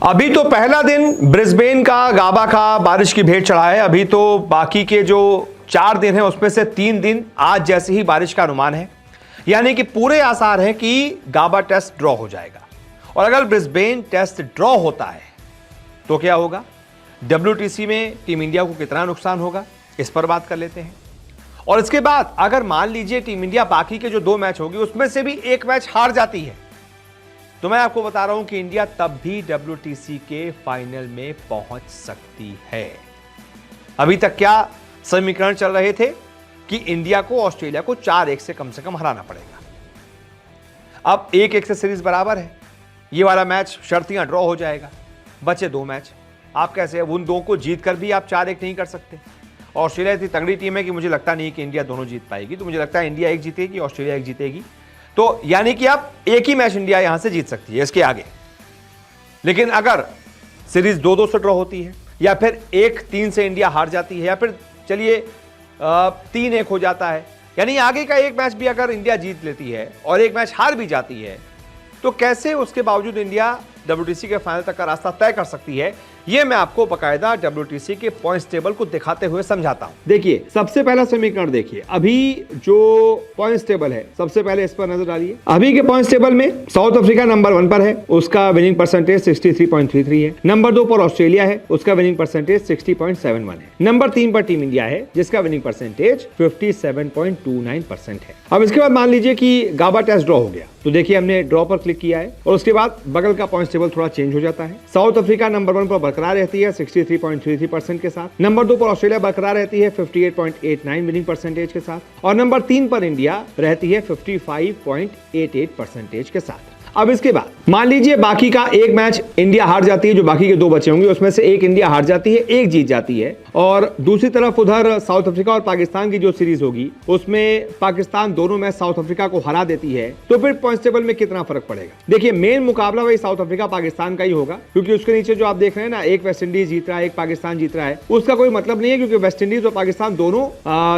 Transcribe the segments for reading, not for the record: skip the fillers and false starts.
अभी तो पहला दिन ब्रिस्बेन का गाबा का बारिश की भेंट चढ़ा है। अभी तो बाकी के जो 4 दिन हैं उसमें से 3 दिन आज जैसे ही बारिश का अनुमान है, यानी कि पूरे आसार हैं कि गाबा टेस्ट ड्रॉ हो जाएगा। और अगर ब्रिस्बेन टेस्ट ड्रॉ होता है तो क्या होगा, WTC में टीम इंडिया को कितना नुकसान होगा, इस पर बात कर लेते हैं। और इसके बाद अगर मान लीजिए टीम इंडिया बाकी के जो 2 मैच होगी उसमें से भी 1 मैच हार जाती है, तो मैं आपको बता रहा हूं कि इंडिया तब भी WTC के फाइनल में पहुंच सकती है। अभी तक क्या समीकरण चल रहे थे कि इंडिया को ऑस्ट्रेलिया को 4-1 से कम हराना पड़ेगा। अब 1-1 से सीरीज बराबर है, ये वाला मैच शर्तियां ड्रॉ हो जाएगा, बचे 2 मैच। आप कैसे उन 2 को जीत कर भी आप 4-1 नहीं कर सकते। ऑस्ट्रेलिया इतनी तगड़ी टीम है कि मुझे लगता नहीं कि इंडिया दोनों जीत पाएगी, तो मुझे लगता है इंडिया 1 जीतेगी, ऑस्ट्रेलिया 1 जीतेगी। तो यानी कि आप एक ही मैच इंडिया यहां से जीत सकती है इसके आगे। लेकिन अगर सीरीज 2-2 से ड्रॉ होती है, या फिर 1-3 से इंडिया हार जाती है, या फिर चलिए 3-1 हो जाता है, यानी आगे का 1 मैच भी अगर इंडिया जीत लेती है और 1 मैच हार भी जाती है, तो कैसे उसके बावजूद इंडिया WTC के फाइनल तक का रास्ता तय कर सकती है, यह मैं आपको बकायदा WTC के पॉइंट्स टेबल को दिखाते हुए समझाता हूं। देखिए, सबसे पहला समीकरण देखिए, अभी जो पॉइंट्स टेबल है सबसे पहले इस पर नजर डालिए। अभी के पॉइंट्स टेबल में साउथ अफ्रीका नंबर 1 पर है, उसका विनिंग परसेंटेज 63.33 है। नंबर 2 पर ऑस्ट्रेलिया है, उसका विनिंग परसेंटेज 60.71 है। नंबर 3 पर टीम इंडिया है, जिसका विनिंग परसेंटेज 57.29% है। अब इसके बाद मान लीजिए कि गाबा टेस्ट ड्रॉ हो गया, तो देखिए हमने ड्रॉ पर क्लिक किया है और उसके बाद बगल का पॉइंट्स टेबल थोड़ा चेंज हो जाता है। साउथ अफ्रीका नंबर 1 पर बरकरार रहती है 63.33% के साथ। नंबर 2 पर ऑस्ट्रेलिया बरकरार रहती है 58.89 विनिंग परसेंटेज के साथ। और नंबर 3 पर इंडिया रहती है 55.88% के साथ। अब इसके बाद मान लीजिए बाकी का 1 मैच इंडिया हार जाती है, जो बाकी के 2 बचे होंगे उसमें से 1 इंडिया हार जाती है, 1 जीत जाती है। और दूसरी तरफ उधर साउथ अफ्रीका और पाकिस्तान की जो सीरीज होगी उसमें पाकिस्तान दोनों मैच साउथ अफ्रीका को हरा देती है, तो फिर पॉइंट्स टेबल में कितना फर्क पड़ेगा। देखिए, मेन मुकाबला वही साउथ अफ्रीका पाकिस्तान का ही होगा, क्योंकि उसके नीचे जो आप देख रहे हैं ना, 1 वेस्ट इंडीज जीत रहा है, 1 पाकिस्तान जीत रहा है, उसका कोई मतलब नहीं है, क्योंकि वेस्ट इंडीज और पाकिस्तान दोनों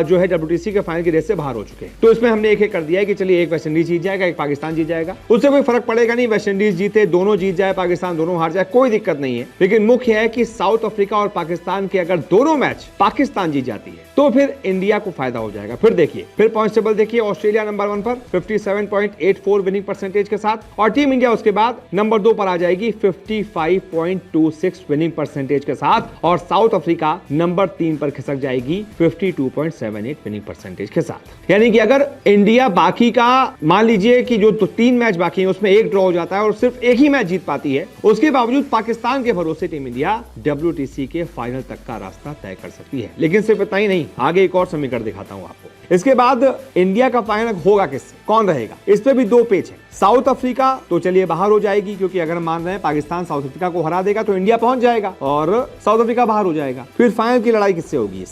जो है WTC के फाइनल की रेस से बाहर हो चुके हैं। तो इसमें हमने 1-1 कर दिया है कि चलिए 1 वेस्ट इंडीज जीत जाएगा, 1 पाकिस्तान जीत जाएगा, उससे कोई फर्क पड़ेगा नहीं। वेस्ट इंडीज जीते, दोनों जीत जाए, पाकिस्तान दोनों हार जाए, कोई दिक्कत नहीं है। लेकिन मुख्य है कि साउथ अफ्रीका और पाकिस्तान के अगर दोनों मैच पाकिस्तान जीत जाती है तो फिर इंडिया को फायदा हो जाएगा। फिर देखिए, फिर पॉइंट्स टेबल देखिए, ऑस्ट्रेलिया नंबर 1 पर 57.84 विनिंग परसेंटेज के साथ, और टीम इंडिया उसके बाद नंबर 2 पर आ जाएगी 55.26 विनिंग परसेंटेज के साथ, और साउथ अफ्रीका नंबर 3 पर खिसक जाएगी 52.78 विनिंग परसेंटेज के साथ। यानी कि अगर इंडिया बाकी का मान लीजिए कि जो 3 मैच बाकी है उसमें 1 ड्रॉ हो जाता है और सिर्फ 1 ही मैच जीत पाती है, उसके बावजूद पाकिस्तान के भरोसे टीम इंडिया WTC के फाइनल तक का रास्ता तय कर सकती है। लेकिन सिर्फ इतना ही नहीं, आगे एक और समीकरण दिखाता हूं आपको। इसके बाद इंडिया का फाइनल होगा किससे, कौन रहेगा, इस पे भी 2 पेज है। साउथ अफ्रीका तो चलिए बाहर हो जाएगी, क्योंकि अगर मान रहे हैं पाकिस्तान साउथ अफ्रीका को हरा देगा तो इंडिया पहुंच जाएगा और साउथ अफ्रीका बाहर हो जाएगा। फिर फाइनल की लड़ाई किससे होगी,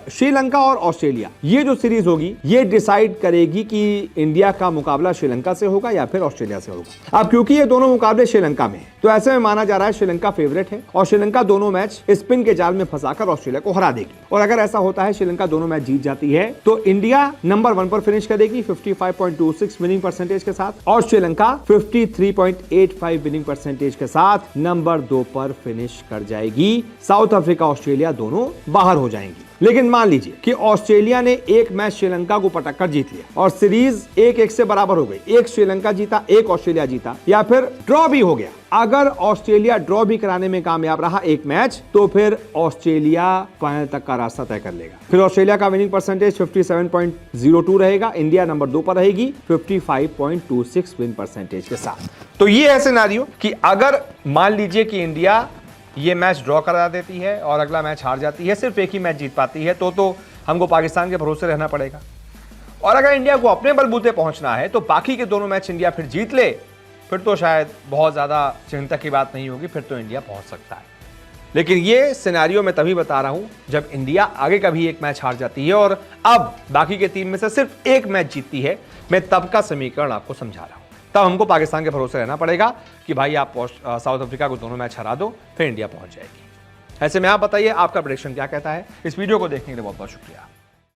श्रीलंका और ऑस्ट्रेलिया। ये जो सीरीज होगी ये डिसाइड करेगी कि इंडिया का मुकाबला श्रीलंका से होगा या फिर ऑस्ट्रेलिया से होगा। अब क्योंकि ये दोनों मुकाबले श्रीलंका में है, तो ऐसे में माना जा रहा है श्रीलंका फेवरेट है और श्रीलंका दोनों मैच स्पिन के जाल में फंसाकर ऑस्ट्रेलिया को हरा देगी। और अगर ऐसा होता है, श्रीलंका दोनों मैच जीत जाती है, तो इंडिया नंबर 1 पर फिनिश करेगी 55.26 विनिंग परसेंटेज के साथ, और श्रीलंका 53.85 विनिंग परसेंटेज के साथ नंबर 2 पर फिनिश कर जाएगी। साउथ अफ्रीका ऑस्ट्रेलिया दोनों बाहर हो जाएंगी। लेकिन मान लीजिए कि ऑस्ट्रेलिया ने 1 मैच श्रीलंका को पटक कर जीत लिया और सीरीज 1-1 से बराबर हो गई, 1 श्रीलंका जीता, 1 ऑस्ट्रेलिया जीता, या फिर ड्रॉ भी हो गया। अगर ऑस्ट्रेलिया ड्रॉ भी कराने में कामयाब रहा 1 मैच, तो फिर ऑस्ट्रेलिया फाइनल तक का रास्ता तय कर लेगा। फिर ऑस्ट्रेलिया का विनिंग परसेंटेज 57.02 रहेगा, इंडिया नंबर 2 पर रहेगी 55.26 विन परसेंटेज के साथ। तो ये है सिनेरियो कि अगर मान लीजिए कि इंडिया ये मैच ड्रॉ करा देती है और अगला मैच हार जाती है, सिर्फ 1 ही मैच जीत पाती है, तो हमको पाकिस्तान के भरोसे रहना पड़ेगा। और अगर इंडिया को अपने बलबूते पहुंचना है तो बाकी के दोनों मैच इंडिया फिर जीत ले, फिर तो शायद बहुत ज्यादा चिंता की बात नहीं होगी, फिर तो इंडिया पहुंच सकता है। लेकिन ये सिनेरियो मैं तभी बता रहा हूं जब इंडिया आगे का भी 1 मैच हार जाती है और अब बाकी के 3 में से सिर्फ 1 मैच जीतती है। मैं तब का समीकरण आपको समझा रहा हूं। तब हमको पाकिस्तान के भरोसे रहना पड़ेगा कि भाई आप साउथ अफ्रीका को दोनों मैच हरा दो, फिर इंडिया पहुंच जाएगी। ऐसे में आप बताइए आपका प्रेडिक्शन क्या कहता है। इस वीडियो को देखने के लिए बहुत बहुत शुक्रिया।